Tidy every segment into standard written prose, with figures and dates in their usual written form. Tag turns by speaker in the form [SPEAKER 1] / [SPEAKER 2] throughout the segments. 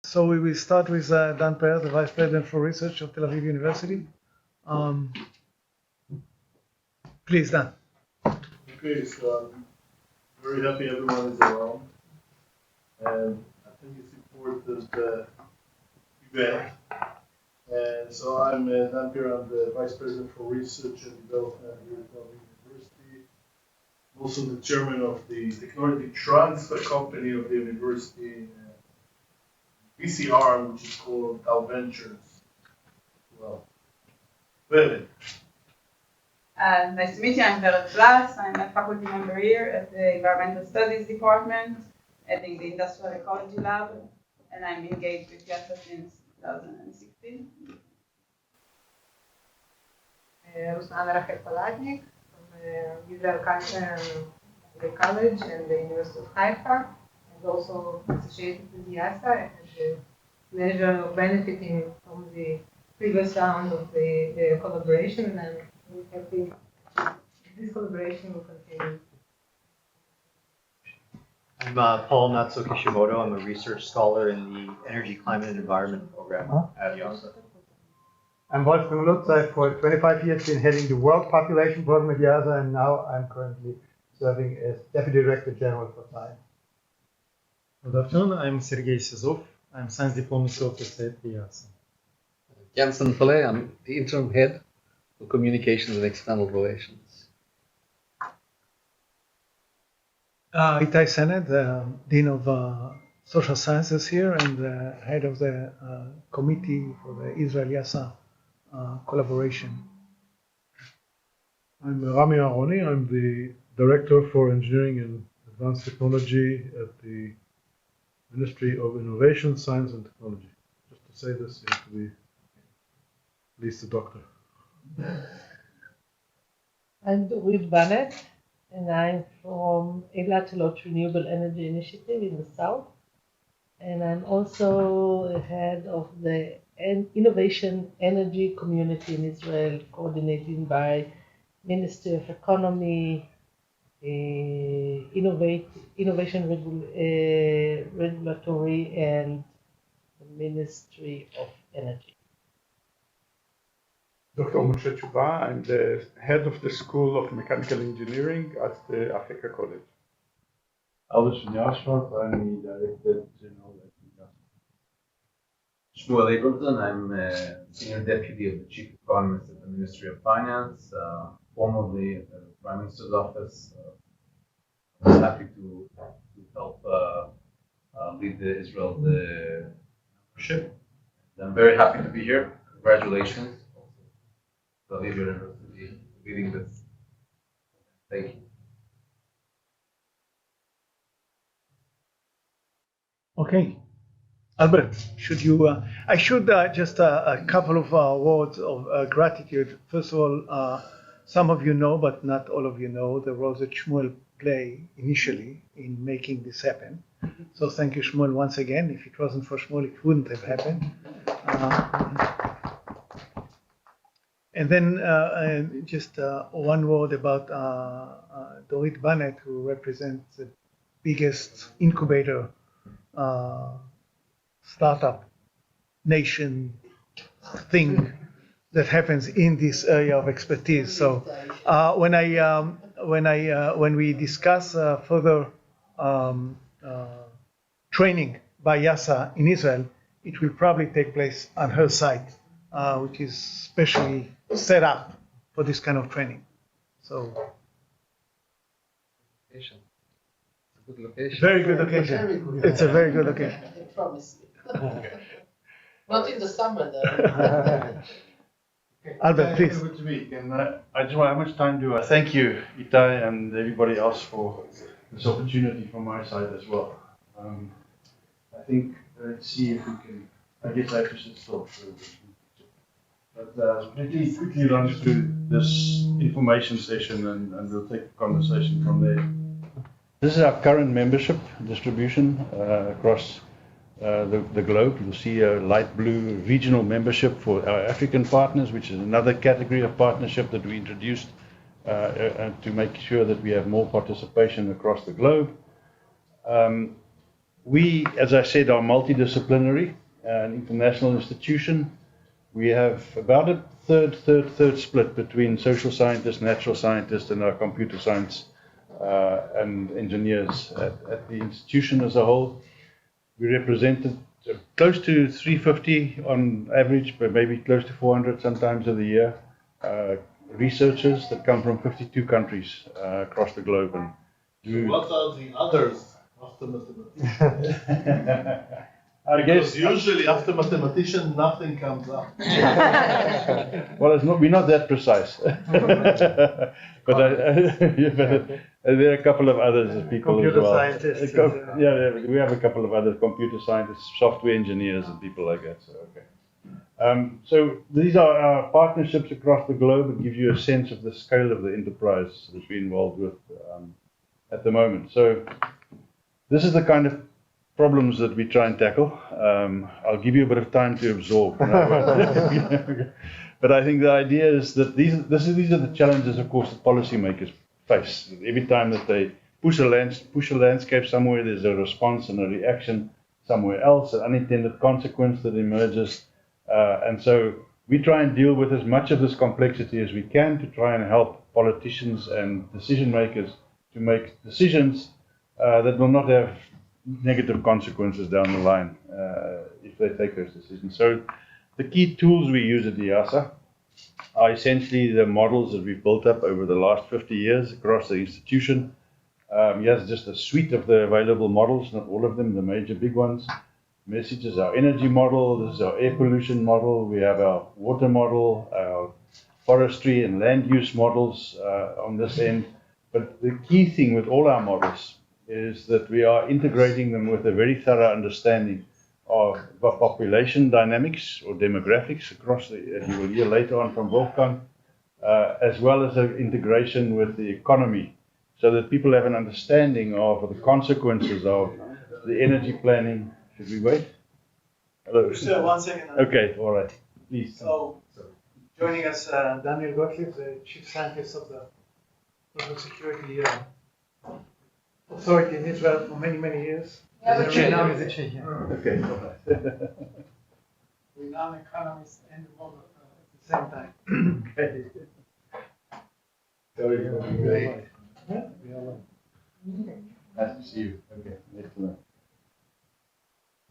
[SPEAKER 1] So we will start with Dan Per, the Vice President for Research of Tel Aviv University. Please, Dan.
[SPEAKER 2] Okay, so I'm very happy everyone is around. And I think it's important event. And so I'm Dan Per, I'm the Vice President for Research and Development here at Tel Aviv University. I'm also the chairman of the technology transfer company of the university, VC arm, which is called Cal Ventures. Well, Velen.
[SPEAKER 3] Nice to meet you. I'm Velen Blas. I'm a faculty member here at the Environmental Studies Department, heading the Industrial Ecology Lab, and I'm engaged with IIASA since 2016.
[SPEAKER 4] Ruslan Rachel Palatnik from Israel College and the University of Haifa, and also associated with IIASA, and the pleasure of benefiting from the previous round of the collaboration, and I'm really happy this collaboration will continue.
[SPEAKER 5] I'm Paul Natsuo-Kishimoto. I'm a research scholar in the Energy, Climate, and Environment program at IIASA.
[SPEAKER 6] I'm Wolfgang Lutz. I've for 25 years been heading the World Population Program at IIASA, and now I'm currently serving as Deputy Director General for Science.
[SPEAKER 7] Good afternoon. I'm Sergei Sizov. I'm Science Diplomacy Officer at IIASA.
[SPEAKER 8] Gansen, Pillay. I'm the Interim Head for Communications and External Relations.
[SPEAKER 1] Itai Sened, Dean of Social Sciences here and head of the committee for the Israel-IIASA collaboration.
[SPEAKER 2] I'm Rami Aroni. I'm the Director for Engineering and Advanced Technology at the Ministry of Innovation, Science and Technology. Just to say this, you have to be at least a doctor.
[SPEAKER 9] I'm Dorit Bannett, and I'm from Eilat Renewable Energy Initiative in the south. And I'm also the head of the Innovation Energy Community in Israel, coordinated by Ministry of Economy, Innovation Regulatory, and the Ministry of Energy.
[SPEAKER 10] Dr. Moshe Tshuva, I'm the head of the School of Mechanical Engineering at the Africa College.
[SPEAKER 11] Aldous from Jaarsveld, I'm the Director General at IIASA.
[SPEAKER 12] Shmuel Abramson, I'm Senior Deputy of the Chief Economist at the Ministry of Finance, formerly at the Prime Minister's Office. I'm happy to help lead the Israel membership. I'm very happy to be here. Congratulations. Tel Aviv University leading this. Thank you.
[SPEAKER 1] Okay. Albert, should you? I should just a couple of words of gratitude. First of all, some of you know, but not all of you know, the role that Shmuel played initially in making this happen. So thank you, Shmuel, once again. If it wasn't for Shmuel, it wouldn't have happened. And then just one word about Dorit Bannett, who represents the biggest incubator startup nation thing that happens in this area of expertise. So when we discuss further training by IIASA in Israel, it will probably take place on her site, which is specially set up for this kind of training. So.
[SPEAKER 8] Location. It's a good location.
[SPEAKER 1] Very good location. It's a very good location.
[SPEAKER 9] I promise you. Not in the summer, though.
[SPEAKER 1] Albert, please.
[SPEAKER 11] Good to meet. And I just want how much time do I thank you, Itai, and everybody else for this opportunity from my side as well. I think let's see if we can. I guess I have to sit still for a bit. But let me quickly run through this information session and we'll take the conversation from there. This is our current membership distribution across the globe. You'll see a light blue regional membership for our African partners, which is another category of partnership that we introduced to make sure that we have more participation across the globe. We, as I said, are multidisciplinary, an international institution. We have about a third split between social scientists, natural scientists, and our computer science and engineers at the institution as a whole. We represented close to 350 on average, but maybe close to 400 sometimes of the year, researchers that come from 52 countries across the globe. And
[SPEAKER 2] what are the others after mathematicians?
[SPEAKER 11] I guess
[SPEAKER 2] usually after mathematician, nothing comes up.
[SPEAKER 11] Well, we're not that precise. But there are a couple of others people
[SPEAKER 6] computer
[SPEAKER 11] as well.
[SPEAKER 6] Scientists.
[SPEAKER 11] Yeah, we have a couple of other computer scientists, software engineers, and people like that. So, okay. So these are our partnerships across the globe. It gives you a sense of the scale of the enterprise that we're involved with at the moment. So this is the kind of problems that we try and tackle. I'll give you a bit of time to absorb. But I think the idea is that these are the challenges, of course, that policymakers face. Every time that they push a landscape somewhere, there's a response and a reaction somewhere else, an unintended consequence that emerges. And so we try and deal with as much of this complexity as we can to try and help politicians and decision makers to make decisions that will not have negative consequences down the line if they take those decisions. So the key tools we use at IIASA are essentially the models that we've built up over the last 50 years across the institution. Here's just a suite of the available models, not all of them, the major big ones. Message is our energy model, this is our air pollution model, we have our water model, our forestry and land use models on this end. But the key thing with all our models is that we are integrating them with a very thorough understanding of population dynamics or demographics across as you will hear later on from Wolfgang, as well as an integration with the economy, so that people have an understanding of the consequences of the energy planning. Should we wait? Hello.
[SPEAKER 1] Sir, 1 second.
[SPEAKER 11] Okay, all right. Please.
[SPEAKER 1] So, joining us, Daniel Gottlieb, the Chief Scientist of the Social Security Authority in Israel for many, many years.
[SPEAKER 11] Okay, all right.
[SPEAKER 1] We're non-economists and model at the same time.
[SPEAKER 11] Okay. Sorry, great. Nice to see you. Okay, excellent.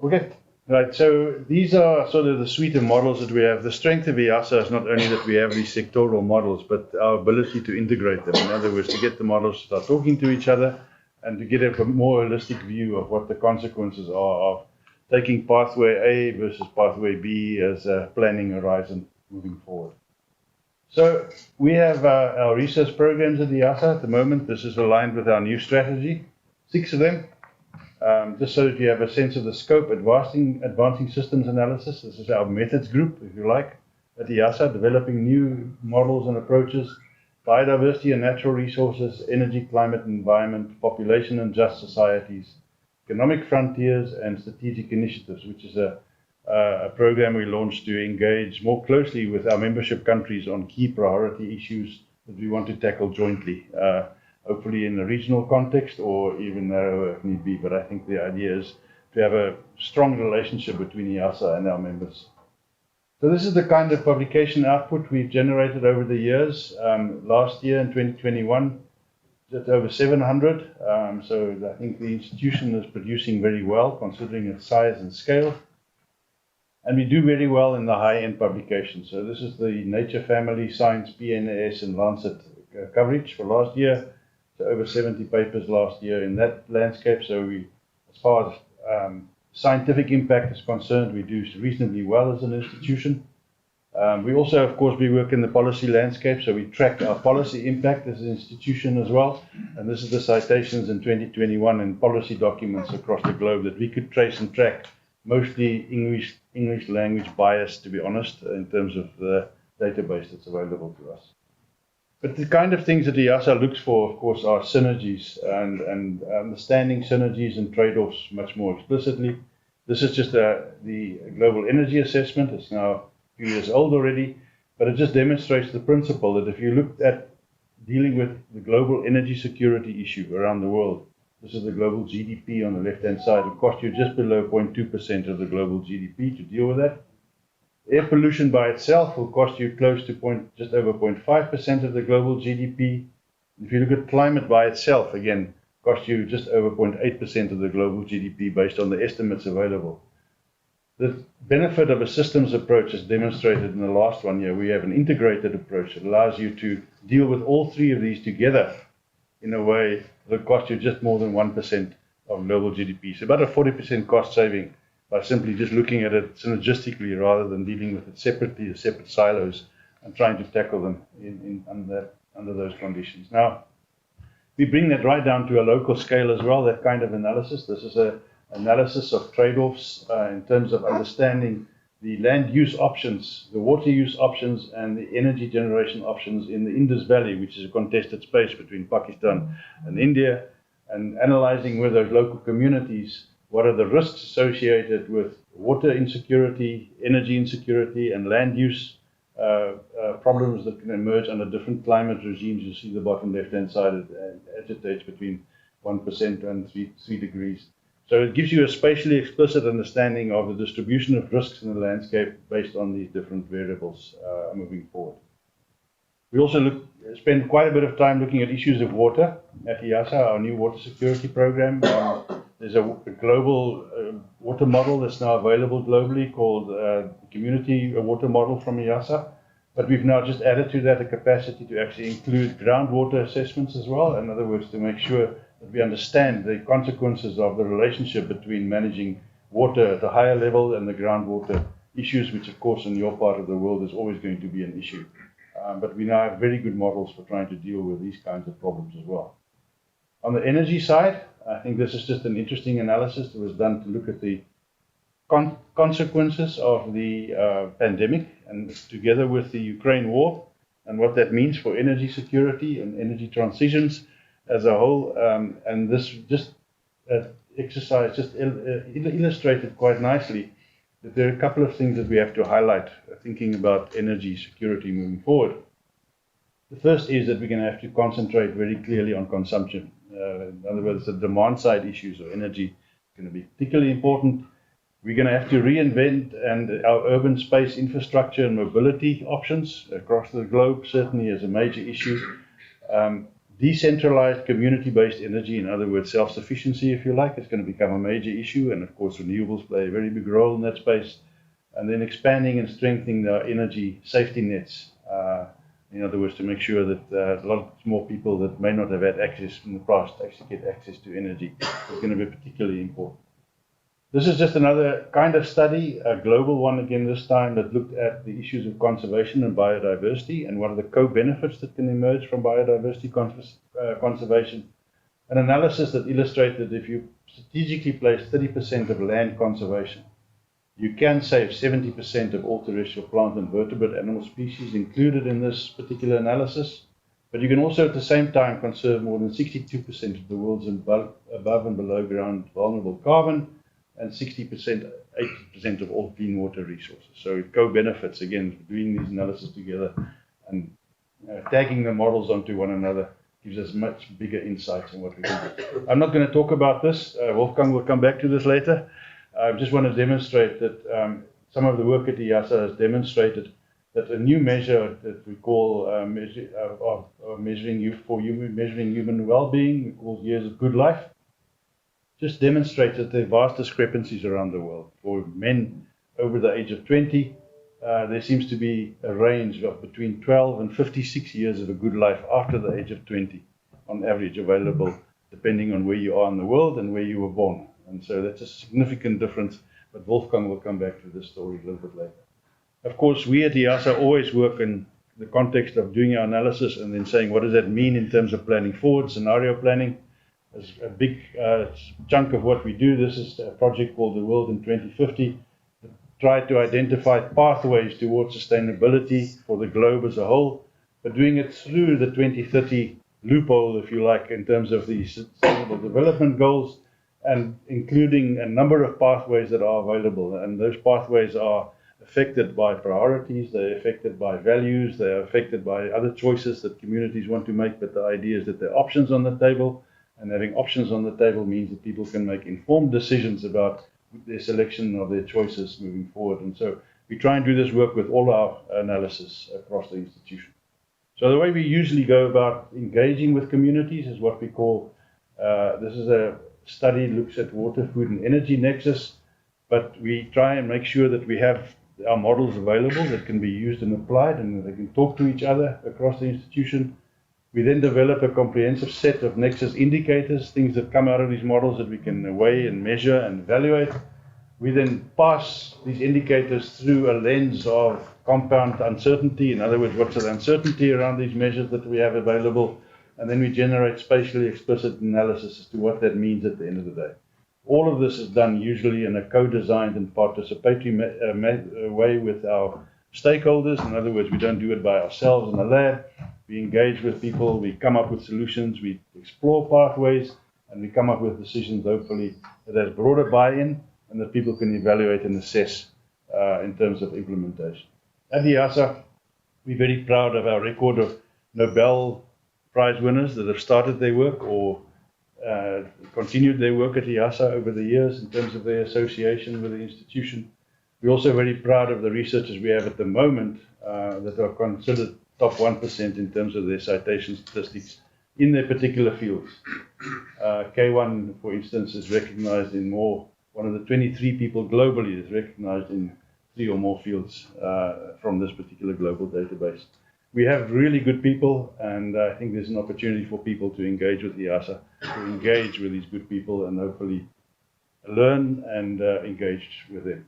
[SPEAKER 11] Okay, right. So these are sort of the suite of models that we have. The strength of IIASA is not only that we have these sectoral models, but our ability to integrate them. In other words, to get the models to start talking to each other and to get a more holistic view of what the consequences are of taking pathway A versus pathway B as a planning horizon moving forward. So we have our research programs at IIASA at the moment. This is aligned with our new strategy, 6 of them. Just so that you have a sense of the scope, advancing systems analysis. This is our methods group, if you like, at IIASA, developing new models and approaches, biodiversity and natural resources, energy, climate and environment, population and just societies, economic frontiers and strategic initiatives, which is a program we launched to engage more closely with our membership countries on key priority issues that we want to tackle jointly. Hopefully in a regional context or even narrower if need be, but I think the idea is to have a strong relationship between IIASA and our members. So this is the kind of publication output we've generated over the years. Last year in 2021, just over 700. So I think the institution is producing very well considering its size and scale. And we do very well in the high-end publications. So this is the Nature, Family, Science, PNAS and Lancet coverage for last year. So over 70 papers last year in that landscape. So we, as far as scientific impact is concerned, we do reasonably well as an institution. We also, of course, we work in the policy landscape, so we track our policy impact as an institution as well. And this is the citations in 2021 in policy documents across the globe that we could trace and track, mostly English language bias, to be honest, in terms of the database that's available to us. But the kind of things that IIASA looks for, of course, are synergies and understanding synergies and trade-offs much more explicitly. This is just the global energy assessment. It's now a few years old already, but it just demonstrates the principle that if you look at dealing with the global energy security issue around the world, This is the global GDP on the left-hand side. It costs you just below 0.2% of the global GDP to deal with that. Air pollution by itself will cost you close to just over 0.5% of the global GDP. If you look at climate by itself, again, costs you just over 0.8% of the global GDP based on the estimates available. The benefit of a systems approach is demonstrated in the last 1 year. We have an integrated approach that allows you to deal with all three of these together in a way that costs you just more than 1% of global GDP. So about a 40% cost saving by simply just looking at it synergistically rather than dealing with it separately as separate silos and trying to tackle them under those conditions. Now, we bring that right down to a local scale as well, that kind of analysis. This is an analysis of trade-offs in terms of understanding the land use options, the water use options, and the energy generation options in the Indus Valley, which is a contested space between Pakistan and India, and analyzing with those local communities what are the risks associated with water insecurity, energy insecurity, and land use problems that can emerge under different climate regimes. You see the bottom left-hand side, it agitates between 1% and 3 degrees. So it gives you a spatially explicit understanding of the distribution of risks in the landscape based on these different variables moving forward. We also spend quite a bit of time looking at issues of water at IIASA, our new water security program. There's a global water model that's now available globally called Community Water Model from IIASA. But we've now just added to that a capacity to actually include groundwater assessments as well. In other words, to make sure that we understand the consequences of the relationship between managing water at a higher level and the groundwater issues, which of course in your part of the world is always going to be an issue. But we now have very good models for trying to deal with these kinds of problems as well. On the energy side, I think this is just an interesting analysis that was done to look at the consequences of the pandemic and together with the Ukraine war and what that means for energy security and energy transitions as a whole. And this just exercise just illustrated quite nicely that there are a couple of things that we have to highlight thinking about energy security moving forward. The first is that we're going to have to concentrate very clearly on consumption. In other words, the demand side issues of energy is going to be particularly important. We're going to have to reinvent our urban space infrastructure and mobility options across the globe, certainly as a major issue. Decentralized community-based energy, in other words, self-sufficiency, if you like, is going to become a major issue. And of course, renewables play a very big role in that space. And then expanding and strengthening our energy safety nets. In other words, to make sure that a lot more people that may not have had access in the past actually get access to energy is going to be particularly important. This is just another kind of study, a global one again this time, that looked at the issues of conservation and biodiversity and what are the co-benefits that can emerge from biodiversity conservation. An analysis that illustrated if you strategically place 30% of land conservation, you can save 70% of all terrestrial plant and vertebrate animal species included in this particular analysis. But you can also at the same time conserve more than 62% of the world's above and below ground vulnerable carbon and 80% of all clean water resources. So it co-benefits, again, doing these analyses together and tagging the models onto one another gives us much bigger insights in what we can do. I'm not going to talk about this. Wolfgang will come back to this later. I just want to demonstrate that some of the work at IIASA has demonstrated that a new measure that we call measuring human well-being, we call years of good life, just demonstrates that there are vast discrepancies around the world. For men over the age of 20, there seems to be a range of between 12 and 56 years of a good life after the age of 20, on average available, depending on where you are in the world and where you were born. And so that's a significant difference, but Wolfgang will come back to this story a little bit later. Of course, we at IIASA always work in the context of doing our analysis and then saying, what does that mean in terms of planning forward, scenario planning? As a big chunk of what we do. This is a project called The World in 2050, that tried to identify pathways towards sustainability for the globe as a whole, but doing it through the 2030 loophole, if you like, in terms of the Sustainable Development Goals, and including a number of pathways that are available. And those pathways are affected by priorities, they're affected by values, they're affected by other choices that communities want to make, but the idea is that there are options on the table. And having options on the table means that people can make informed decisions about their selection of their choices moving forward. And so we try and do this work with all our analysis across the institution. So the way we usually go about engaging with communities is what we call, this is a study looks at water, food and energy nexus, but we try and make sure that we have our models available that can be used and applied and they can talk to each other across the institution. We then develop a comprehensive set of nexus indicators, things that come out of these models that we can weigh and measure and evaluate. We then pass these indicators through a lens of compound uncertainty. In other words, what's the uncertainty around these measures that we have available? And then we generate spatially explicit analysis as to what that means at the end of the day. All of this is done usually in a co-designed and participatory way with our stakeholders. In other words, we don't do it by ourselves in the lab. We engage with people, we come up with solutions, we explore pathways, and we come up with decisions, hopefully, that has broader buy-in and that people can evaluate and assess in terms of implementation. At IIASA, we're very proud of our record of Nobel Prize winners that have started their work or continued their work at IIASA over the years in terms of their association with the institution. We're also very proud of the researchers we have at the moment that are considered top 1% in terms of their citation statistics in their particular fields. K1, for instance, is recognized in one of the 23 people globally is recognized in 3 or more fields from this particular global database. We have really good people, and I think there's an opportunity for people to engage with IIASA, to engage with these good people and hopefully learn and engage with them.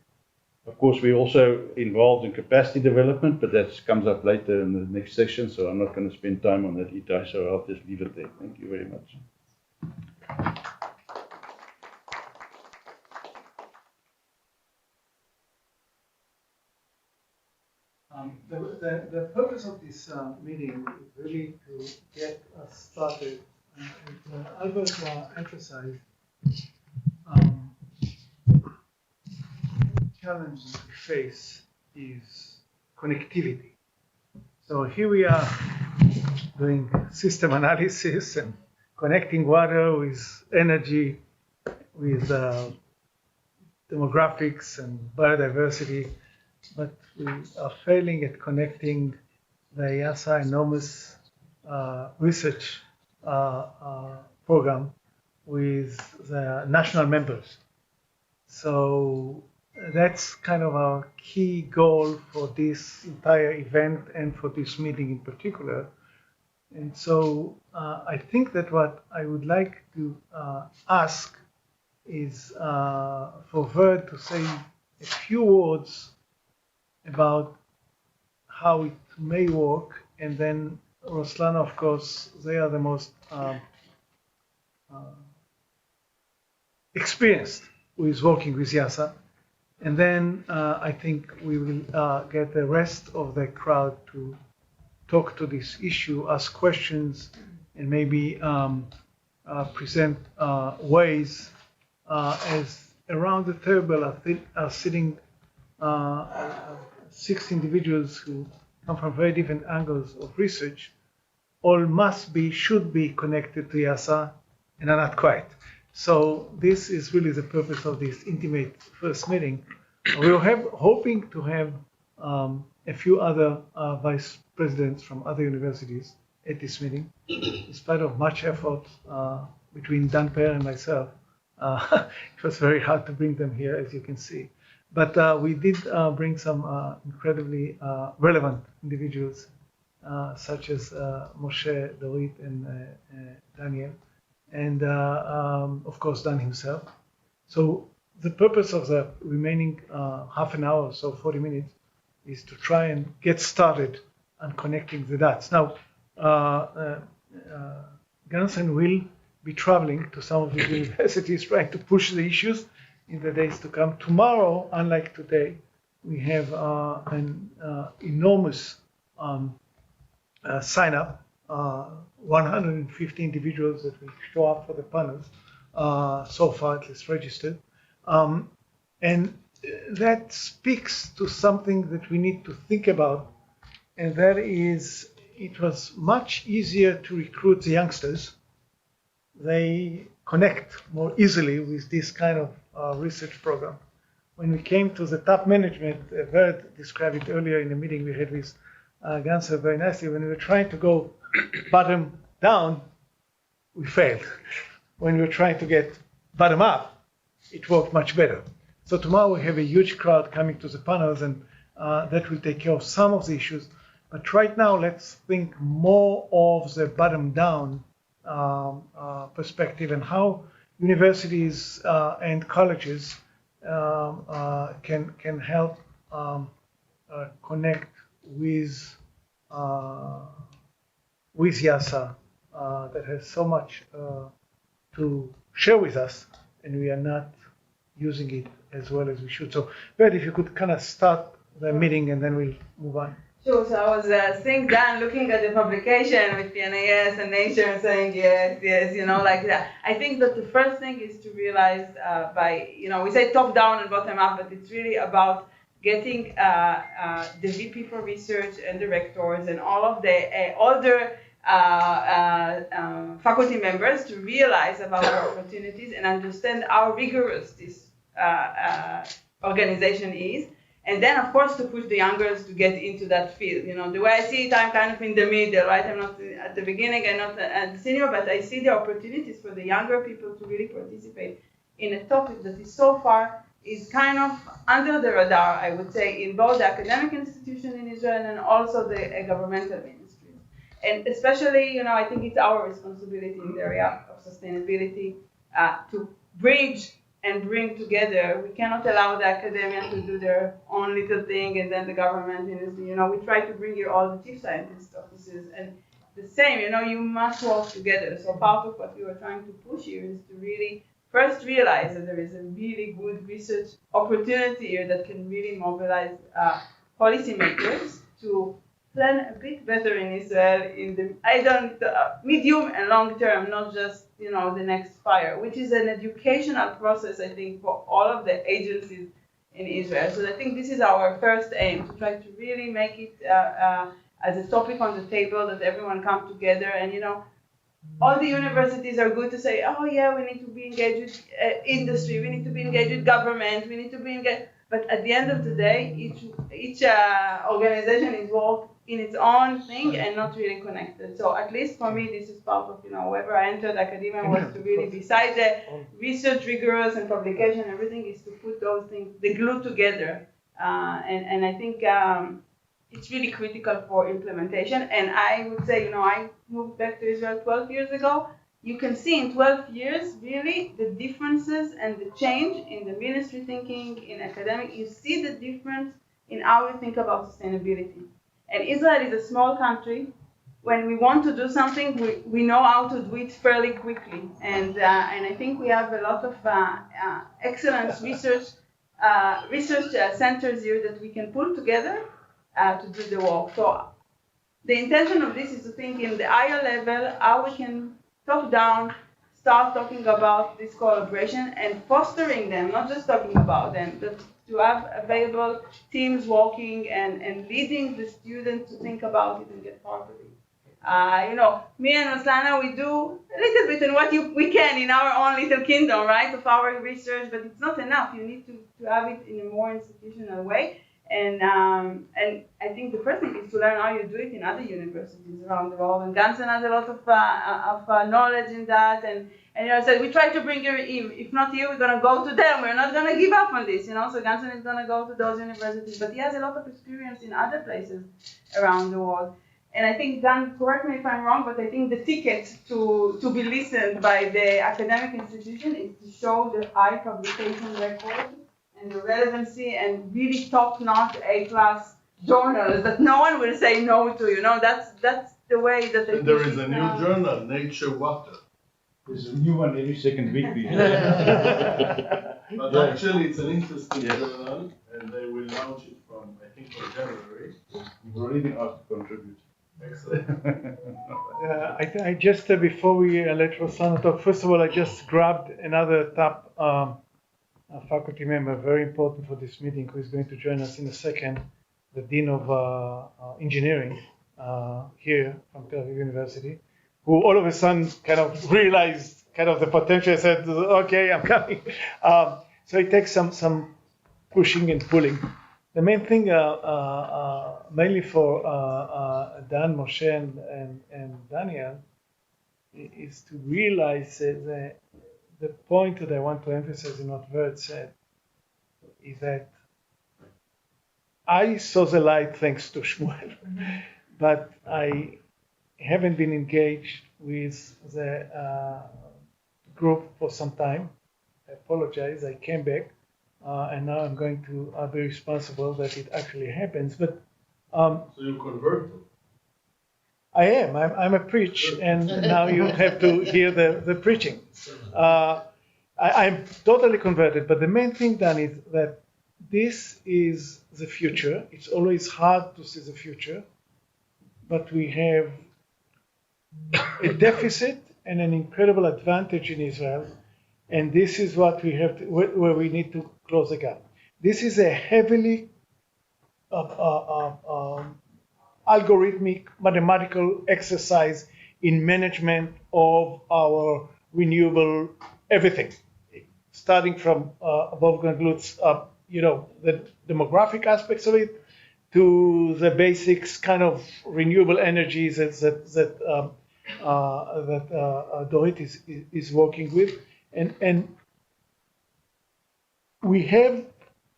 [SPEAKER 11] Of course, we're also involved in capacity development, but that comes up later in the next session, so I'm not going to spend time on that, Itai, so I'll just leave it there. Thank you very much.
[SPEAKER 1] The purpose of this meeting is really to get us started. And Albert emphasized challenge we face is connectivity. So here we are doing system analysis and connecting water with energy, with demographics and biodiversity, but we are failing at connecting the IIASA enormous research program with the national members. So that's kind of our key goal for this entire event and for this meeting in particular. And so I think that what I would like to ask is for Verd to say a few words about how it may work, and then Roslana, of course, they are the most experienced with working with IIASA. And then I think we will get the rest of the crowd to talk to this issue, ask questions, and maybe present ways as around the table are sitting 6 individuals who come from very different angles of research, all should be connected to IIASA and are not quite. So this is really the purpose of this intimate first meeting. We were hoping to have a few other vice presidents from other universities at this meeting. In spite of much effort between Dan Per and myself, it was very hard to bring them here, as you can see. But we did bring some incredibly relevant individuals, such as Moshe, Dorit, and Daniel, and of course Dan himself. So the purpose of the remaining half an hour or so, 40 minutes, is to try and get started on connecting the dots. Now, Gansen will be traveling to some of the universities trying to push the issues in the days to come. Tomorrow, unlike today, we have an enormous sign up, 150 individuals that will show up for the panels, so far at least registered. And that speaks to something that we need to think about, and that is, it was much easier to recruit the youngsters they connect more easily with this kind of research program. When we came to the top management, Verd described it earlier in the meeting we had with Gansen very nicely. When we were trying to go bottom down, we failed. When we were trying to get bottom up, it worked much better. So tomorrow we have a huge crowd coming to the panels, and that will take care of some of the issues. But right now, let's think more of the bottom down perspective and how universities and colleges can help connect with IIASA that has so much to share with us, and we are not using it as well as we should. So, Bert, if you could kind of start the meeting and then we'll move on.
[SPEAKER 3] Sure. So I was seeing Dan looking at the publication with PNAS and Nature and saying yes, like that. I think that the first thing is to realize we say top down and bottom up, but it's really about getting the VP for research and directors and all of the older faculty members to realize about our opportunities and understand how rigorous this organization is. And then, of course, to push the youngers to get into that field. The way I see it, I'm kind of in the middle, right? I'm not at the beginning, I'm not at the senior, but I see the opportunities for the younger people to really participate in a topic that is so far is kind of under the radar, I would say, in both the academic institution in Israel and also the governmental ministries. And especially, I think it's our responsibility in the area of sustainability to bridge and bring together. We cannot allow the academia to do their own little thing and then the government industry. We try to bring here all the chief scientist offices and the same, you must work together. So part of what we were trying to push here is to really first realize that there is a really good research opportunity here that can really mobilize policymakers to plan a bit better in Israel in the medium and long term, not just the next fire, which is an educational process, I think, for all of the agencies in Israel. So I think this is our first aim, to try to really make it as a topic on the table that everyone come together. And all the universities are good to say, oh yeah, we need to be engaged with industry, we need to be engaged with government, we need to be engaged. But at the end of the day, each organization is working in its own thing and not really connected. So at least for me, this is part of, wherever I entered academia was to really, besides the research rigorous and publication, everything is to put those things, the glue together. And I think it's really critical for implementation. And I would say, I moved back to Israel 12 years ago. You can see in 12 years, really, the differences and the change in the ministry thinking, in academic. You see the difference in how we think about sustainability. And Israel is a small country. When we want to do something, we know how to do it fairly quickly. And I think we have a lot of excellent research centers here that we can pull together to do the work. So the intention of this is to think in the higher level how we can top down start talking about this collaboration and fostering them, not just talking about them, but to have available teams working and leading the students to think about it and get part of it. Me and Roslana, we do a little bit in what we can in our own little kingdom, right, of our research, but it's not enough. You need to have it in a more institutional way. And I think the first thing is to learn how you do it in other universities around the world. And Gansen has a lot of knowledge in that. And so we try to bring you, if not here, we're going to go to them. We're not going to give up on this, So Gansen is going to go to those universities. But he has a lot of experience in other places around the world. And I think, Dan, correct me if I'm wrong, but I think the ticket to be listened by the academic institution is to show the high publication record and the relevancy and really top-notch A-class journals that no one will say no to. That's the way that they.
[SPEAKER 2] And there is a new journal, Nature Water.
[SPEAKER 11] There's a new one every second week.
[SPEAKER 2] But actually, it's an interesting journal, and they will launch it from, I think, for January.
[SPEAKER 11] We're already asked to contribute.
[SPEAKER 2] Excellent.
[SPEAKER 1] I just, before we let Roslana talk, first of all, I just grabbed another top faculty member, very important for this meeting, who is going to join us in a second, the Dean of Engineering here from Tel Aviv University, who all of a sudden kind of realized kind of the potential. I said, okay, I'm coming. So it takes some pushing and pulling. The main thing, mainly for Dan, Moshe, and Daniel, is to realize that the point that I want to emphasize in what Verd said is that I saw the light thanks to Shmuel, but I haven't been engaged with the group for some time. I apologize, I came back, and now I'm going to be responsible that it actually happens. But
[SPEAKER 2] so you converted?
[SPEAKER 1] I am. I'm a preach, and now you have to hear the preaching. I'm totally converted, but the main thing, Dan, is that this is the future. It's always hard to see the future, but we have a deficit and an incredible advantage in Israel, and this is what we have to, where we need to close the gap. This is a heavily algorithmic mathematical exercise in management of our renewable everything, starting from Wolfgang Lutz, the demographic aspects of it, to the basics kind of renewable energies that Dorit is working with, and we have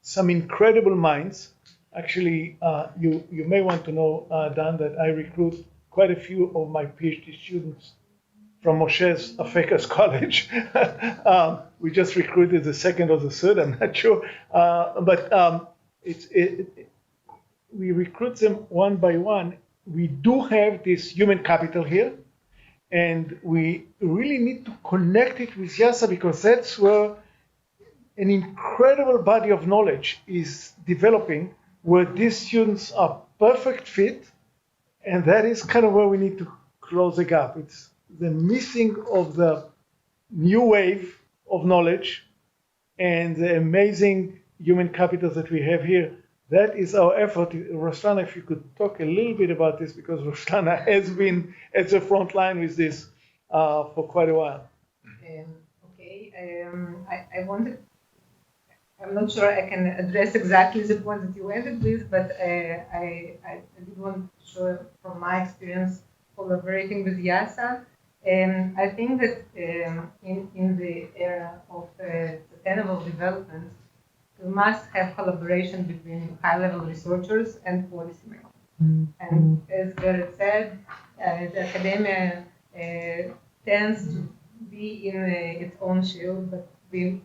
[SPEAKER 1] some incredible minds. Actually, you may want to know, Dan, that I recruit quite a few of my PhD students from Moshe's Afekas College. We just recruited the second or the third, I'm not sure. But we recruit them one by one. We do have this human capital here, and we really need to connect it with IIASA, because that's where an incredible body of knowledge is developing, where these students are perfect fit, and that is kind of where we need to close the gap. It's the missing of the new wave of knowledge and the amazing human capital that we have here. That is our effort. Roslana, if you could talk a little bit about this, because Roslana has been at the front line with this for quite a while.
[SPEAKER 4] I wanted, I'm not sure I can address exactly the point that you ended with, but I did want to show from my experience collaborating with IIASA. I think that in the era of sustainable development, we must have collaboration between high-level researchers and policymakers. And as Gerrit said, the academia tends to be in its own shield, but we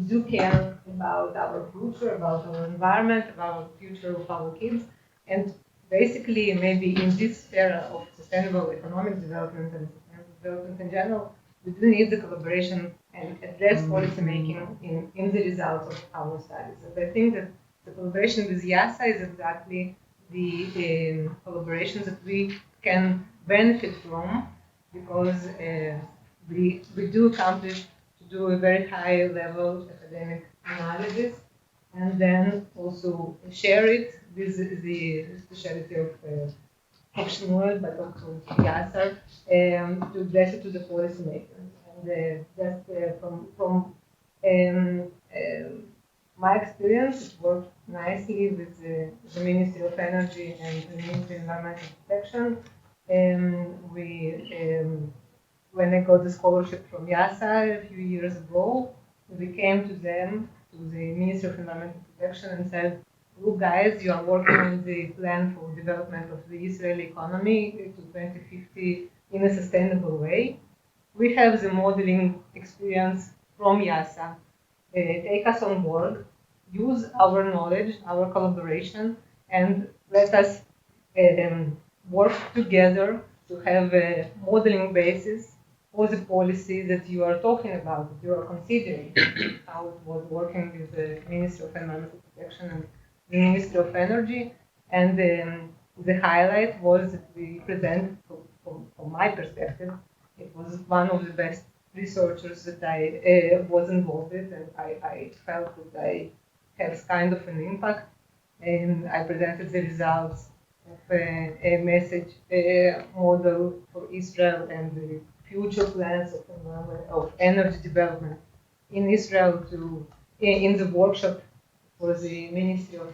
[SPEAKER 4] do care about our future, about our environment, about the future of our kids. And basically, maybe in this era of sustainable economic development and sustainable development in general, we do need the collaboration and address policy making in the results of our studies. And I think that the collaboration with IIASA is exactly the collaboration that we can benefit from, because we do accomplish to do a very high level academic analysis, and then also share it with the specialty of Shmuel, but also IIASA, to address it to the policymakers. And just from my experience, it worked nicely with the Ministry of Energy and the Ministry of Environmental Protection. When I got the scholarship from IIASA a few years ago, we came to them, to the Ministry of Environmental Protection, and said, look guys, you are working on the plan for development of the Israeli economy to 2050 in a sustainable way. We have the modeling experience from IIASA. Take us on board, use our knowledge, our collaboration, and let us work together to have a modeling basis for the policy that you are talking about, that you are considering, how it was working with the Ministry of Environmental Protection and the Ministry of Energy. And the highlight was that we presented, from my perspective, it was one of the best researchers that I was involved with, and I felt that I had kind of an impact. And I presented the results of a message model for Israel and the future plans of of energy development in Israel in the workshop for the Ministry of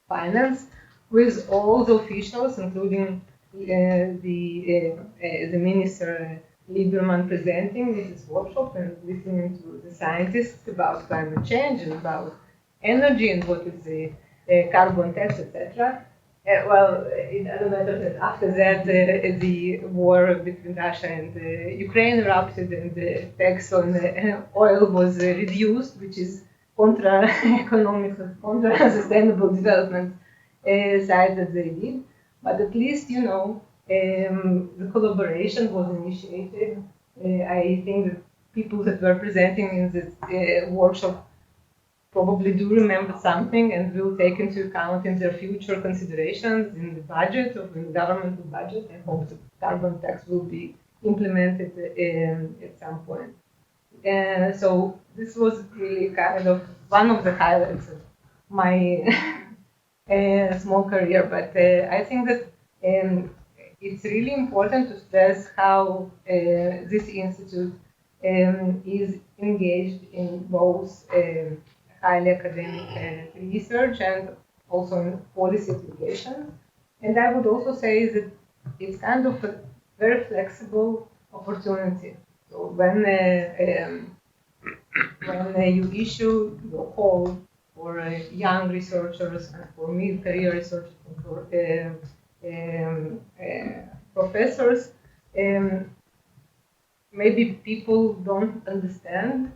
[SPEAKER 4] Finance, with all the officials, including the Minister Lieberman presenting this workshop and listening to the scientists about climate change and about energy and what is the carbon tax, etc. Well, it doesn't matter that after that the war between Russia and Ukraine erupted and the tax on oil was reduced, which is contra-economic, contra-sustainable development side that they did. But at least, the collaboration was initiated. I think that people that were presenting in this workshop probably do remember something and will take into account in their future considerations in the budget or in the governmental budget. I hope the carbon tax will be implemented at some point. So this was really kind of one of the highlights of my small career. But I think that it's really important to stress how this institute is engaged in both highly academic research and also in policy application. And I would also say that it's kind of a very flexible opportunity. So when you issue your call for young researchers and for mid-career researchers and for professors, maybe people don't understand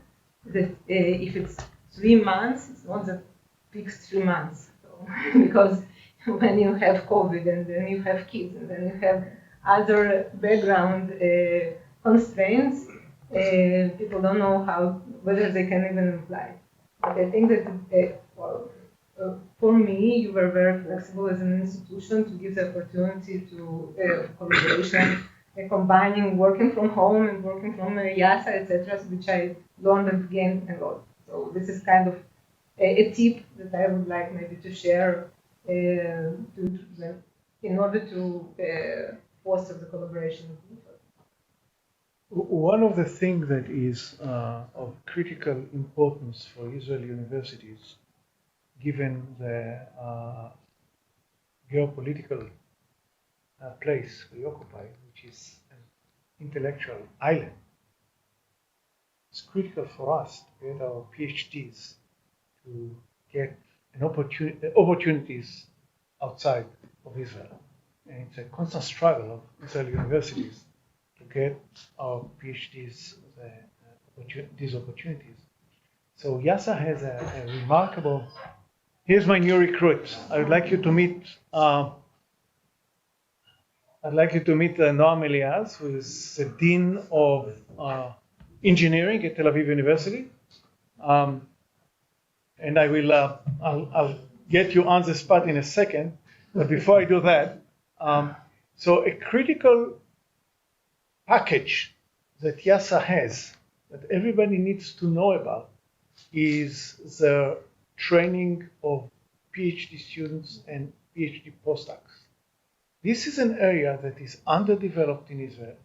[SPEAKER 4] that if it's 3 months, it's not the fixed 3 months. So, because when you have COVID and then you have kids and then you have other background constraints, people don't know whether they can even apply. But I think that for me, you were very flexible as an institution to give the opportunity to collaboration, combining working from home and working from IIASA, etc., which I learned and gained a lot. So this is kind of a tip that I would like maybe to share in order to foster the collaboration.
[SPEAKER 1] One of the things that is of critical importance for Israeli universities, given the geopolitical place we occupy, which is an intellectual island, it's critical for us to get our PhDs to get opportunities outside of Israel. And it's a constant struggle of Israeli universities to get our PhDs these opportunities. So IIASA has a remarkable. Here's my new recruit. I would like you to meet. Noam Elias, who is the Dean of Engineering at Tel Aviv University. And I will. I'll get you on the spot in a second. But before I do that, so a critical package that IIASA has that everybody needs to know about is the training of PhD students and PhD postdocs. This is an area that is underdeveloped in Israel,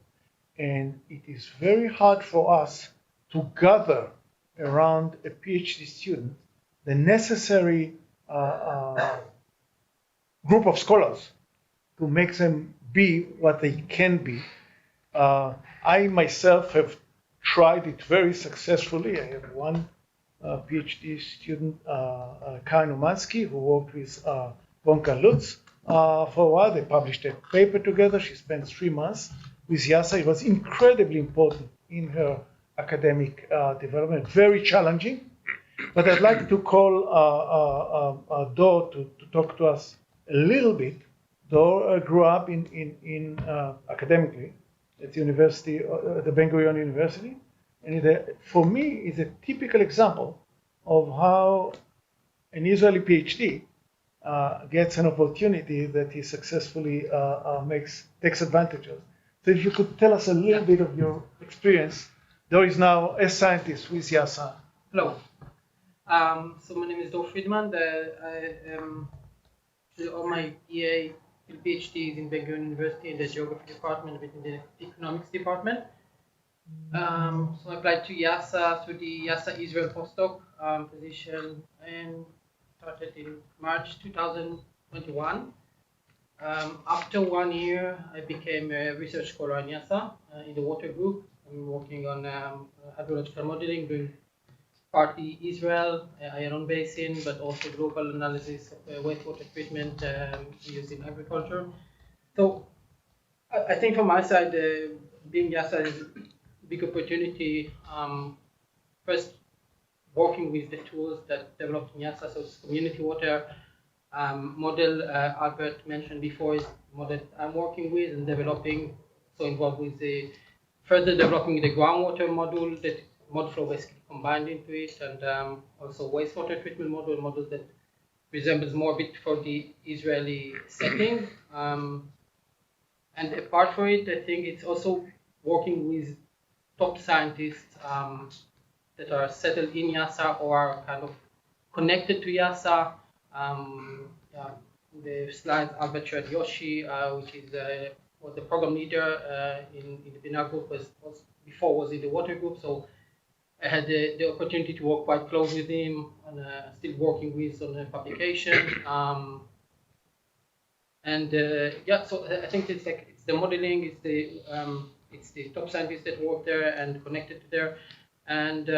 [SPEAKER 1] and it is very hard for us to gather around a PhD student the necessary group of scholars to make them be what they can be. I myself have tried it very successfully. I have one PhD student, Karen Umansky, who worked with Wolfgang Lutz for a while. They published a paper together. She spent 3 months with IIASA. It was incredibly important in her academic development, very challenging. But I'd like to call Dor to talk to us a little bit. Dor grew up in academically at the university, the Ben-Gurion University, and for me is a typical example of how an Israeli PhD gets an opportunity that he successfully takes advantage of. So if you could tell us a little bit of your experience. Dor is now a scientist with IIASA.
[SPEAKER 13] Hello. So my name is Dor Friedman. I am on my EA still PhDs in Ben-Gurion University in the geography department within the economics department. So I applied to IIASA through the IIASA Israel postdoc position and started in March 2021. After 1 year, I became a research scholar in IIASA in the water group. I'm working on hydrological modeling, doing partly Israel, Iron Basin, but also global analysis of wastewater treatment used in agriculture. So I think from my side, being IIASA is a big opportunity. First, working with the tools that developed in IIASA, so it's community water model Albert mentioned before is the model I'm working with and developing, so involved with the further developing the groundwater model that mod flow basically combined into it, and also wastewater treatment model that resembles more a bit for the Israeli setting. And apart from it, I think it's also working with top scientists that are settled in IIASA or are kind of connected to IIASA. The slide Albert showed Yoshi, which is was the program leader in the Bina group, was in the water group, so I had the opportunity to work quite close with him and still working with on the publication. Yeah, so I think it's the modeling, it's the top scientists that work there and connected to there, and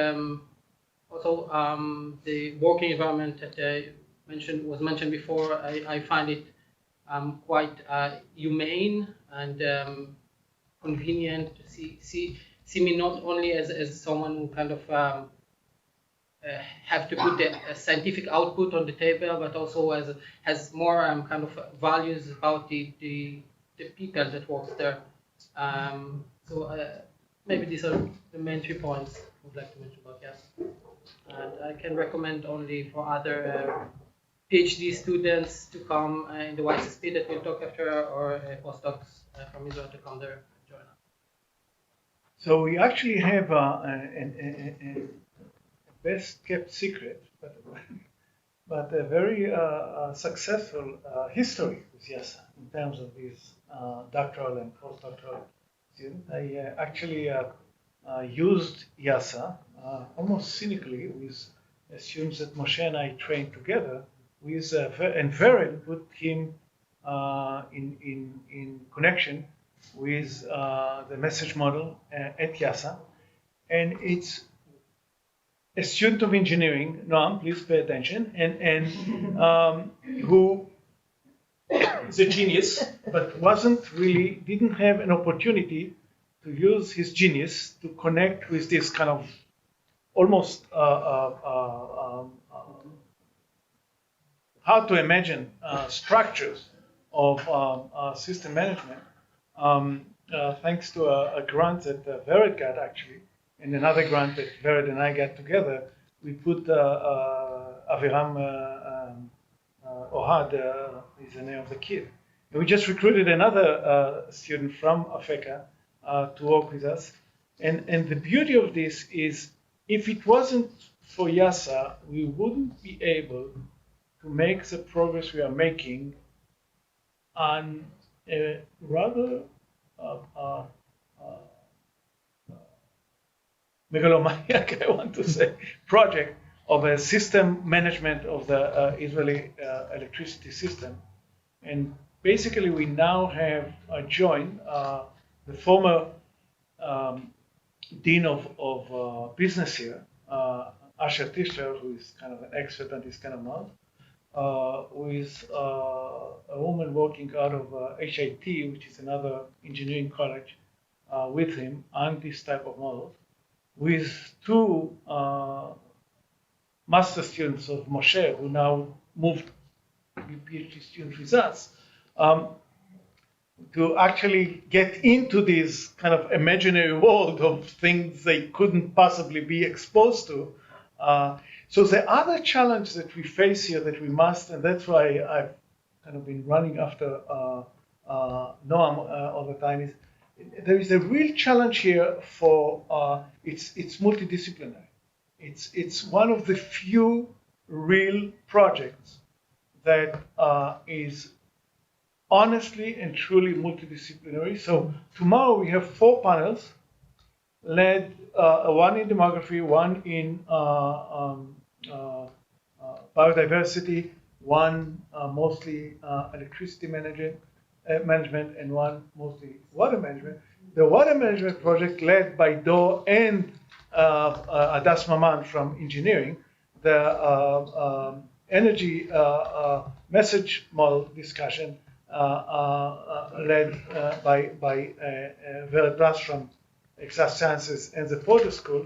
[SPEAKER 13] also the working environment that was mentioned before. I find it quite humane and convenient to see me not only as someone who kind of have to put the scientific output on the table, but also has more kind of values about the people that works there. So maybe these are the main 3 points I would like to mention about IIASA. And I can recommend only for other PhD students to come in the YSSP that we'll talk after, or postdocs from Israel to come there and join us.
[SPEAKER 1] So we actually have a best kept secret, but a very successful history with IIASA in terms of these doctoral and postdoctoral students. I actually used IIASA almost cynically with students that Moshe and I trained together with, and Vered put him in connection with the message model at IIASA. And it's a student of engineering, Noam, please pay attention, and who is a genius, but didn't have an opportunity to use his genius to connect with this kind of almost how to imagine structures of system management. Thanks to a grant that Vered got actually, and another grant that Vered and I got together, we put Aviram Ohad is the name of the kid. And we just recruited another student from Afeka to work with us. And the beauty of this is, if it wasn't for IIASA, we wouldn't be able to make the progress we are making on a rather megalomaniac, I want to say, project of a system management of the Israeli electricity system. And basically, we now have joined the former dean of business here, Asher Tischer, who is kind of an expert on this kind of model, with a woman working out of HIT, which is another engineering college, with him on this type of models, with 2 master students of Moshe, who now moved to be PhD students with us, to actually get into this kind of imaginary world of things they couldn't possibly be exposed to. So the other challenge that we face here that we must, and that's why I've kind of been running after Noam all the time, is there is a real challenge here for it's multidisciplinary. It's one of the few real projects that is honestly and truly multidisciplinary. So tomorrow we have 4 panels led, one in demography, one in biodiversity, one mostly electricity management, and one mostly water management. The water management project led by Do and Adas Maman from engineering. The energy message model discussion led by Vered Brass from Exact Sciences and the Porter School,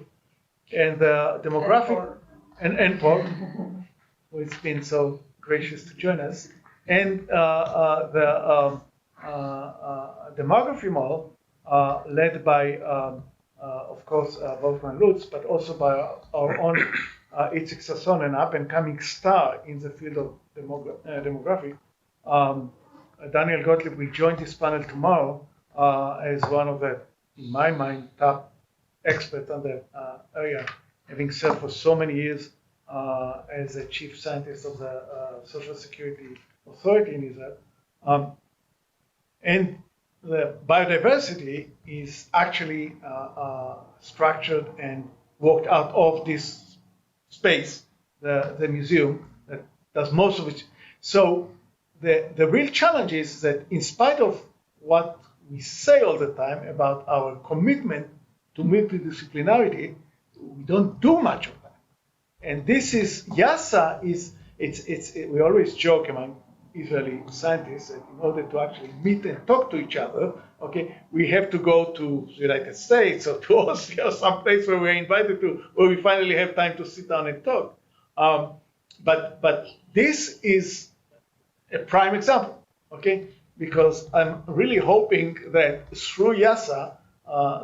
[SPEAKER 1] and the demographic and Paul, who has been so gracious to join us, and the demography model led by, of course, Wolfgang Lutz, but also by our own Itzik Sasson, an up-and-coming star in the field of demography. Daniel Gottlieb will join this panel tomorrow as one of the, in my mind, top experts on the area, having served for so many years as a chief scientist of the Social Security Authority in Israel. And the biodiversity is actually structured and worked out of this space, the museum, that does most of it. So the real challenge is that in spite of what we say all the time about our commitment to multidisciplinarity, we don't do much of that. And this is, IIASA is, we always joke among Israeli scientists that in order to actually meet and talk to each other, okay, we have to go to the United States or to Austria or someplace where we're invited to, where we finally have time to sit down and talk. But this is a prime example, okay? Because I'm really hoping that through IIASA,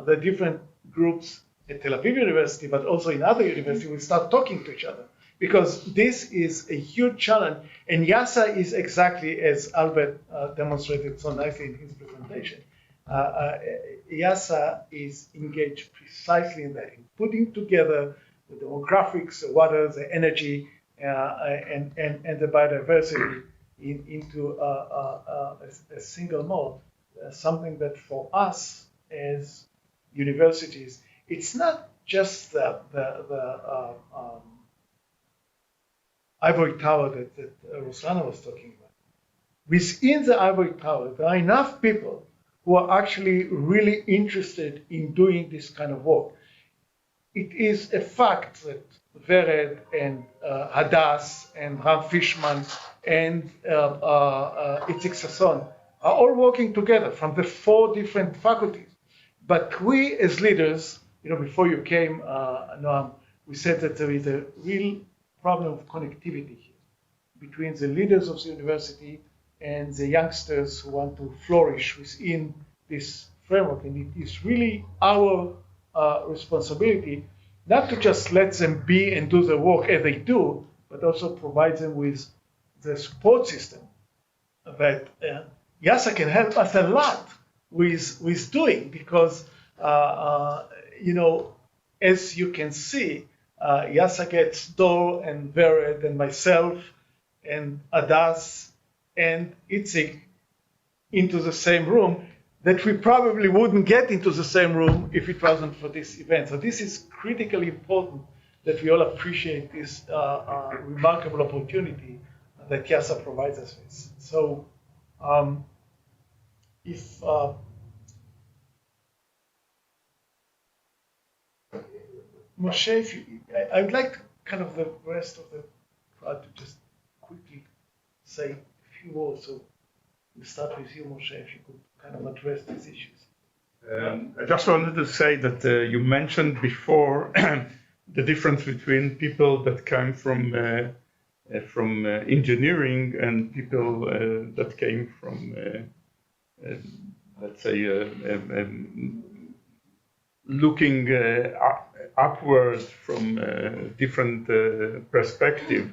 [SPEAKER 1] the different groups at Tel Aviv University, but also in other universities, will start talking to each other. Because this is a huge challenge, and IIASA is exactly as Albert demonstrated so nicely in his presentation. IIASA is engaged precisely in that, in putting together the demographics, the water, the energy, and the biodiversity into a single mode, something that for us as universities, it's not just the ivory tower that Roslana was talking about. Within the ivory tower, there are enough people who are actually really interested in doing this kind of work. It is a fact that Vered and Hadass and Ram Fishman and Itzik Sasson are all working together from the 4 different faculties. But we as leaders, before you came, Noam, we said that there is a real problem of connectivity here between the leaders of the university and the youngsters who want to flourish within this framework. And it is really our responsibility not to just let them be and do the work as they do, but also provide them with the support system that IIASA can help us a lot with doing, because, as you can see, IIASA gets Dor and Vered and myself and Adas and Itzik into the same room that we probably wouldn't get into the same room if it wasn't for this event. So this is critically important that we all appreciate this remarkable opportunity that IIASA provides us with. So Moshe, I would like kind of the rest of the crowd to just quickly say a few words. So we start with you, Moshe, if you could kind of address these issues.
[SPEAKER 10] I just wanted to say that you mentioned before the difference between people that came from engineering and people that came from, let's say, looking upward from a different perspective.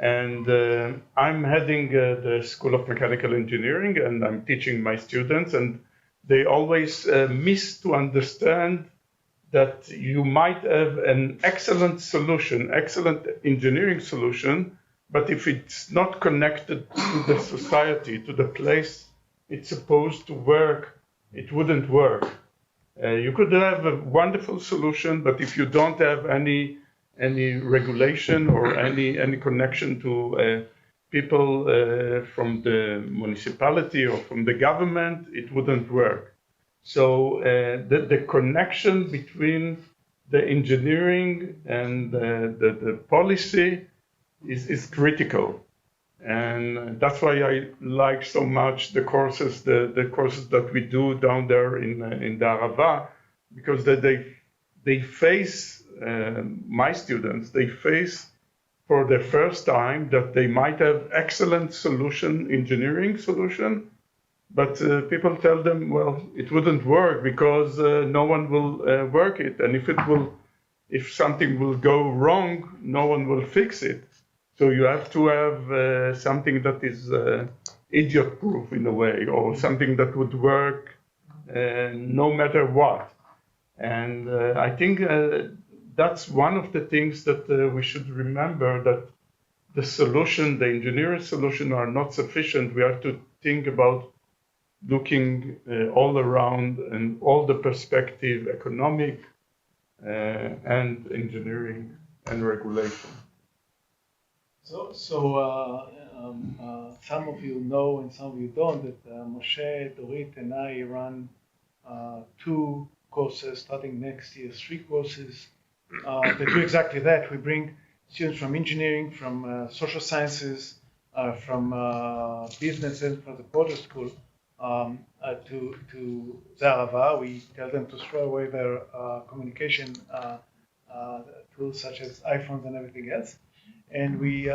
[SPEAKER 10] And I'm heading the School of Mechanical Engineering, and I'm teaching my students, and they always miss to understand that you might have an excellent solution, excellent engineering solution, but if it's not connected to the society, to the place it's supposed to work, it wouldn't work. You could have a wonderful solution, but if you don't have any regulation or any connection to people from the municipality or from the government, it wouldn't work. So the connection between the engineering and the policy is critical. And that's why I like so much the courses that we do down there in the Arava, because they face my students. They face for the first time that they might have excellent engineering solution, but people tell them, well, it wouldn't work because no one will work it, and if something will go wrong, no one will fix it. So you have to have something that is idiot-proof in a way, or something that would work no matter what. And I think that's one of the things that we should remember, that the engineering solution are not sufficient. We have to think about looking all around and all the perspective, economic and engineering and regulation.
[SPEAKER 1] So some of you know and some of you don't that Moshe, Dorit, and I run 2 courses starting next year, 3 courses that do exactly that. We bring students from engineering, from social sciences, from business and from the border school to Zarava. We tell them to throw away their communication tools such as iPhones and everything else. And we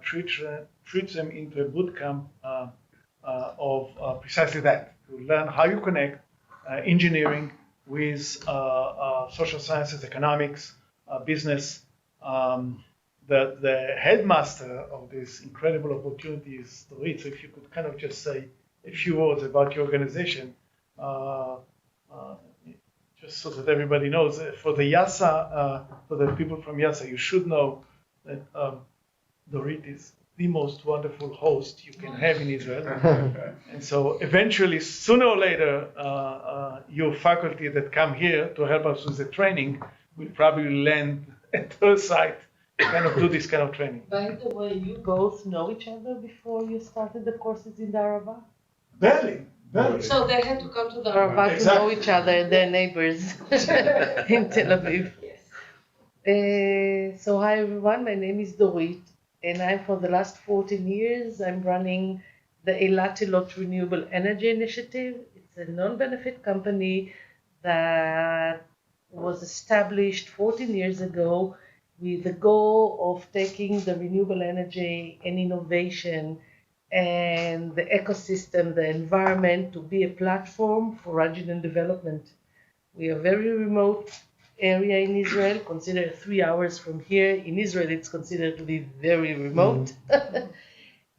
[SPEAKER 1] treat them into a boot camp of precisely that, to learn how you connect engineering with social sciences, economics, business. The headmaster of this incredible opportunity is Dorit. So if you could kind of just say a few words about your organization, just so that everybody knows. For the IIASA, for the people from IIASA, you should know that Dorit is the most wonderful host you can have in Israel. And so eventually, sooner or later, your faculty that come here to help us with the training will probably land at her site to kind of do this kind of training.
[SPEAKER 9] By the way, you both know each other before you started the courses in the Arava?
[SPEAKER 1] Barely.
[SPEAKER 9] So they had to come to the Arava to know each other and their neighbors in Tel Aviv. So hi everyone, my name is Dorit, and for the last 14 years I'm running the Eilat Renewable Energy Initiative. It's a non-benefit company that was established 14 years ago with the goal of taking the renewable energy and innovation and the ecosystem, the environment, to be a platform for regional development. We are very remote area in Israel, considered 3 hours from here. In Israel, it's considered to be very remote.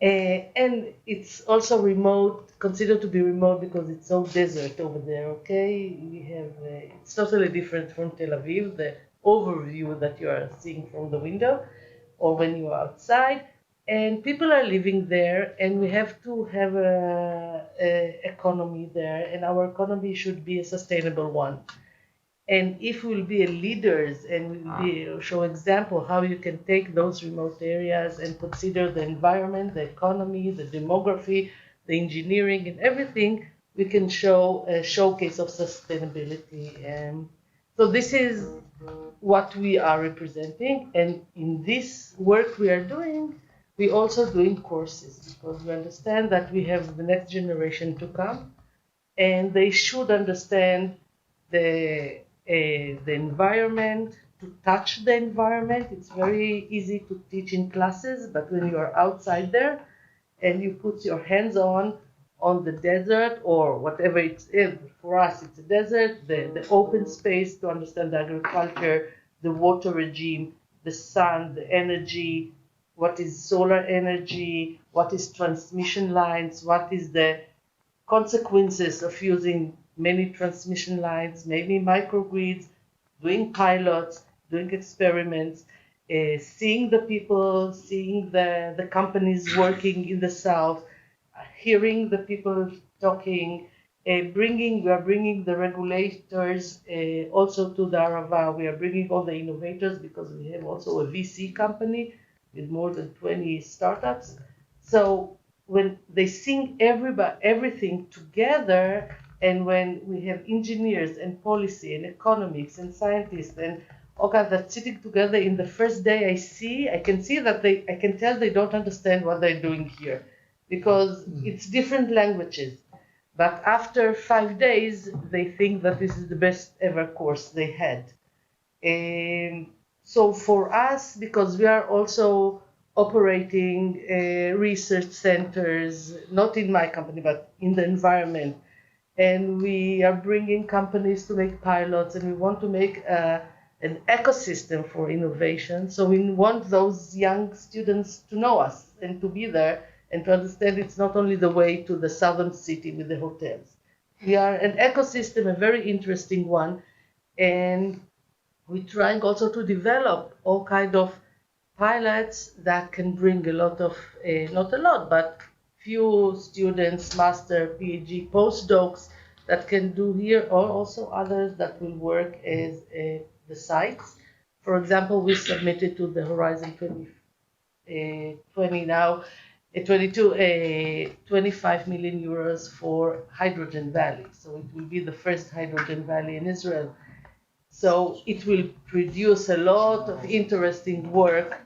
[SPEAKER 9] And it's also considered to be remote because it's so desert over there, okay? We have, it's totally different from Tel Aviv, the overview that you are seeing from the window or when you are outside. And people are living there, and we have to have an economy there, and our economy should be a sustainable one. And if we'll be leaders and we'll show example how you can take those remote areas and consider the environment, the economy, the demography, the engineering, and everything, we can show a showcase of sustainability. So this is what we are representing. And in this work we are doing, we're also doing courses because we understand that we have the next generation to come, and they should understand the environment, to touch the environment. It's very easy to teach in classes, but when you are outside there and you put your hands on the desert or whatever it's in, for us it's a desert, the open space, to understand the agriculture, the water regime, the sun, the energy, what is solar energy, what is transmission lines, what is the consequences of using many transmission lines, maybe microgrids, doing pilots, doing experiments, seeing the people, seeing the companies working in the south. hearing the people talking, we are bringing the regulators also to the Arava. We are bringing all the innovators because we have also a VC company with more than 20 startups. So when they sing everything together, and when we have engineers and policy and economics and scientists and all kinds that sitting together in the first day, I can see that I can tell they don't understand what they're doing here because it's different languages. But after 5 days, they think that this is the best ever course they had. So for us, because we are also operating research centers, not in my company, but in the environment, and we are bringing companies to make pilots, and we want to make an ecosystem for innovation. So we want those young students to know us and to be there and to understand it's not only the way to the southern city with the hotels. We are an ecosystem, a very interesting one, and we're trying also to develop all kind of pilots that can bring a lot of, not a lot, but few students, master, PhD, postdocs that can do here, or also others that will work as the sites. For example, we submitted to the Horizon 2020 now, 25 million euros for Hydrogen Valley. So it will be the first Hydrogen Valley in Israel. So it will produce a lot of interesting work.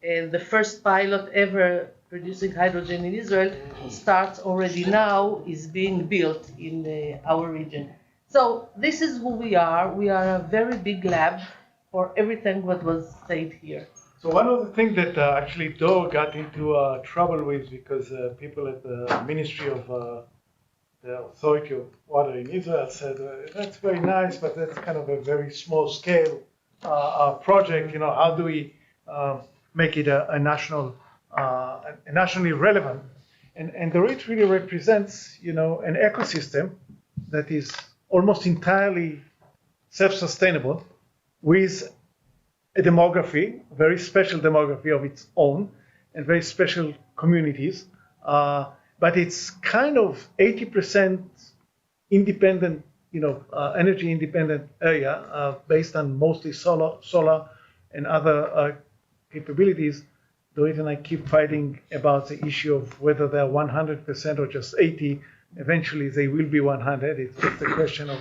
[SPEAKER 9] And the first pilot ever producing hydrogen in Israel starts already now, is being built in our region. So this is who we are. We are a very big lab for everything what was said here.
[SPEAKER 1] So one of the things that actually Dor got into trouble with, because people at the Ministry of the Authority of Water in Israel said, that's very nice, but that's kind of a very small scale project. You know, how do we make it a nationally relevant? And the REACH really represents, you know, an ecosystem that is almost entirely self-sustainable with a demography, a very special demography of its own, and very special communities. But it's kind of 80% independent, you know, energy independent area based on mostly solar and other capabilities. Dorit and I keep fighting about the issue of whether they're 100% or just 80. Eventually, they will be 100. It's just a question of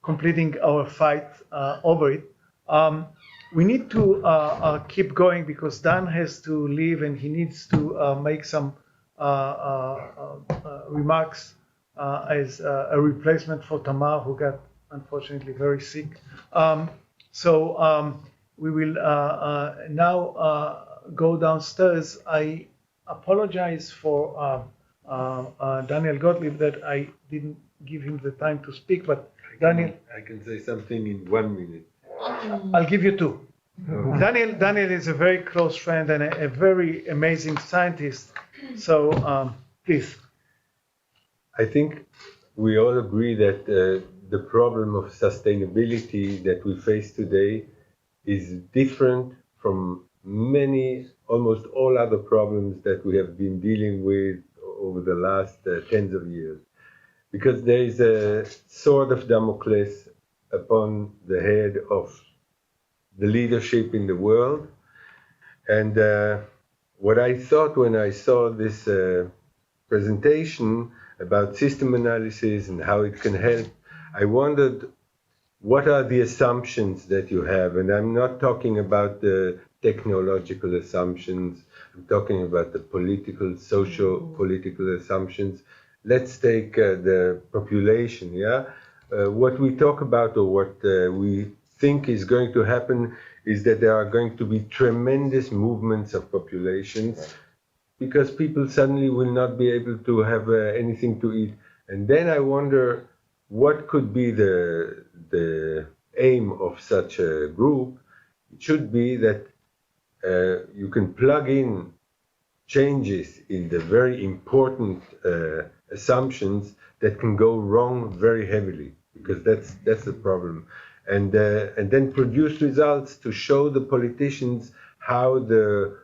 [SPEAKER 1] completing our fight over it. We need to keep going because Dan has to leave and he needs to make some remarks as a replacement for Tamar, who got unfortunately very sick. We will now go downstairs. I apologize for Daniel Gottlieb that I didn't give him the time to speak, but Daniel.
[SPEAKER 14] I can say something in 1 minute.
[SPEAKER 1] I'll give you 2. Daniel is a very close friend and a very amazing scientist. So please.
[SPEAKER 14] I think we all agree that the problem of sustainability that we face today is different from almost all other problems that we have been dealing with over the last tens of years. Because there is a sword of Damocles upon the head of the leadership in the world. And what I thought when I saw this presentation about system analysis and how it can help, I wondered, what are the assumptions that you have? And I'm not talking about the technological assumptions. I'm talking about the political, socio-political assumptions. Let's take the population, yeah? What we talk about, or what we think is going to happen, is that there are going to be tremendous movements of populations because people suddenly will not be able to have anything to eat. And then I wonder, what could be the aim of such a group? It should be that you can plug in changes in the very important assumptions that can go wrong very heavily, because that's the problem. And then produce results to show the politicians how the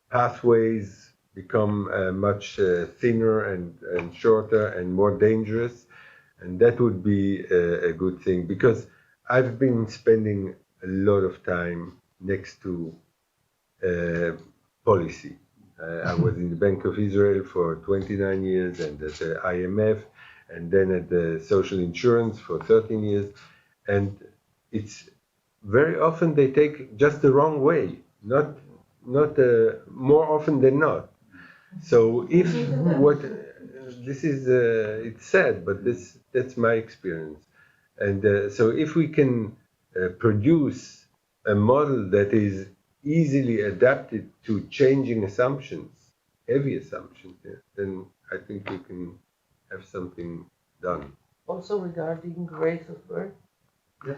[SPEAKER 14] pathways become much thinner and shorter and more dangerous. And that would be a good thing, because I've been spending a lot of time next to policy. I was in the Bank of Israel for 29 years and at the IMF, and then at the social insurance for 13 years. And it's very often they take just the wrong way, not more often than not. So if what this is, it's sad, but that's my experience. And so if we can produce a model that is easily adapted to changing assumptions, heavy assumptions, then I think we can have something done.
[SPEAKER 9] Also regarding race of birth.
[SPEAKER 14] Yeah.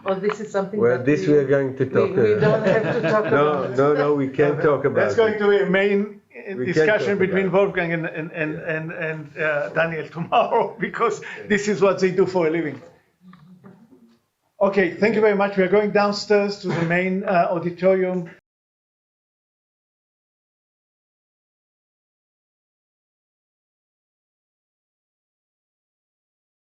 [SPEAKER 9] Oh, this is something.
[SPEAKER 14] Well,
[SPEAKER 9] that
[SPEAKER 14] we are going to talk.
[SPEAKER 9] We don't have to talk about.
[SPEAKER 14] No, we can't talk about.
[SPEAKER 1] That's going to be a main discussion between Wolfgang and Daniel tomorrow, because this is what they do for a living. Okay, thank you very much. We are going downstairs to the main auditorium.